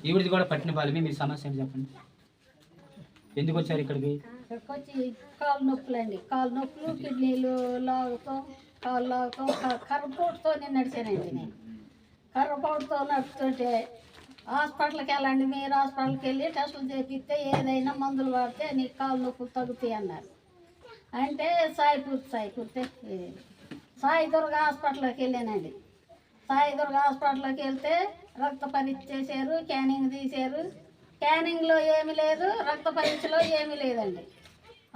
ఈవిడిది కూడా పట్టినపాలెమే. మీ సమస్య ఏంటి చెప్పండి, ఎందుకు వచ్చారు ఇక్కడికి? వచ్చి కాలు నొప్పులు అండి, కాలు నొప్పులు, కిడ్నీలు లాగుతాం, కాలు లాగుతాం. కర్రపోటుతో నడిచానండి నేను. కర్రపోటుతో నడుస్తుంటే హాస్పిటల్కి వెళ్ళండి, మీరు హాస్పిటల్కి వెళ్ళి టెస్టులు చేపిస్తే ఏదైనా మందులు వాడితే నీకు కాలు నొప్పులు తగ్గుతాయి అన్నారు. అంటే సాయి దుర్గ హాస్పిటల్కి వెళ్ళానండి. సాయి దుర్గ హాస్పిటల్కి వెళ్తే రక్త పరీక్ష చేశారు, క్యానింగ్ తీశారు. క్యానింగ్లో ఏమీ లేదు, రక్త పరీక్షలో ఏమీ లేదండి.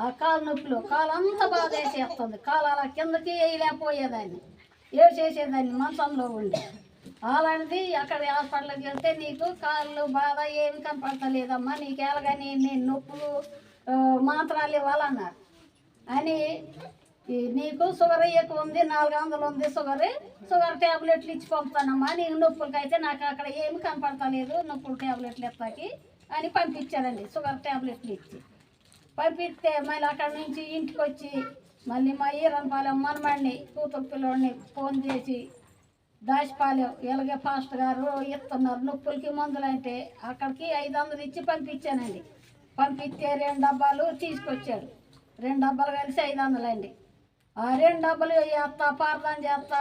ఆ కాలు నొప్పులు, కాలు అంతా బాధ వేసేస్తుంది. కాలు అలా కిందకి వేయలేకపోయేదాన్ని, చేసేదాన్ని మంచంలో ఉండి. అలాంటిది అక్కడ హాస్పిటల్కి వెళ్తే నీకు కాళ్ళు బాధ ఏమి కనపడతలేదమ్మా, నీకు ఎలాగని నేను నొప్పులు మాత్రాలు ఇవ్వాలన్నారు. అని నీకు షుగర్ ఎక్కువ ఉంది, 400 ఉంది షుగర్ ట్యాబ్లెట్లు ఇచ్చి పంపుతానమ్మా, నీకు నొప్పులకైతే నాకు అక్కడ ఏమి కనపడతలేదు, నొప్పులు ట్యాబ్లెట్లు ఎత్తాకి అని పంపించారండి. షుగర్ ట్యాబ్లెట్లు ఇచ్చి పంపిస్తే మళ్ళీ అక్కడ నుంచి ఇంటికి వచ్చి మళ్ళీ మా ఈరన్పాలెం మనమడిని కూతురు పిల్లోడిని ఫోన్ చేసి దాచిపాలెం ఎలాగే ఫాస్ట్ గారు ఇస్తున్నారు నొప్పులకి మందులు అంటే అక్కడికి 500 ఇచ్చి పంపించానండి. పంపిస్తే 2 డబ్బాలు తీసుకొచ్చాడు. 2 డబ్బాలు కలిసి 500 అండి. ఆ 2 డబ్బాలు పార్థం చేస్తా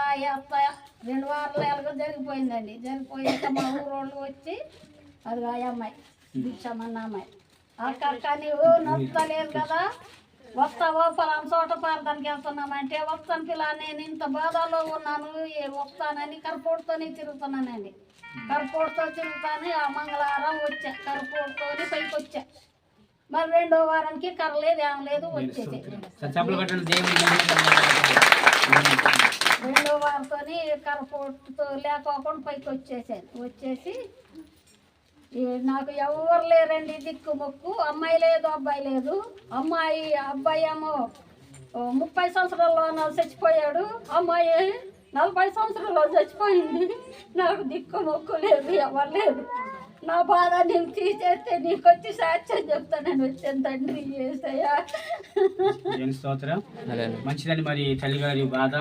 2 వారాలు ఎలాగో జరిగిపోయిందండి. జరిగిపోయాక మా ఊరోళ్ళు వచ్చి అది ఆ అమ్మాయి దీక్షమన్న అమ్మాయి, అక్క నీవు నచ్చలేదు కదా, వస్తావో ఫలానా చోట పార్థానికి వెళ్తున్నామంటే వస్తాను పిల్ల, నేను ఇంత బాధలో ఉన్నాను వస్తానని కర్రపోటుతోనే తిరుగుతున్నానండి. కర్రపోటుతో తిరుగుతాను. ఆ మంగళవారం వచ్చా, కర్రపోటుతోనే పైకి వచ్చా. మరి 2వ వారానికి కర్ర లేదు, ఏం లేదు, వచ్చేసి 2వ వారంతో కర్రపోటుతో లేకోకుండా పైకి వచ్చేసి నాకు ఎవరు లేరండి దిక్కు మొక్కు. అమ్మాయి లేదు, అబ్బాయి లేదు. అబ్బాయి ఏమో 30 సంవత్సరాల్లో చచ్చిపోయాడు, అమ్మాయి 40 సంవత్సరాల్లో చచ్చిపోయింది. నాకు దిక్కు మొక్కు లేదు, ఎవరు లేదు. నా బాధ నేను తీసేస్తే నీకు వచ్చి సాక్ష్యం చెప్తానని వచ్చాను తండ్రి. మంచిదని మరి తల్లిగారి బాధ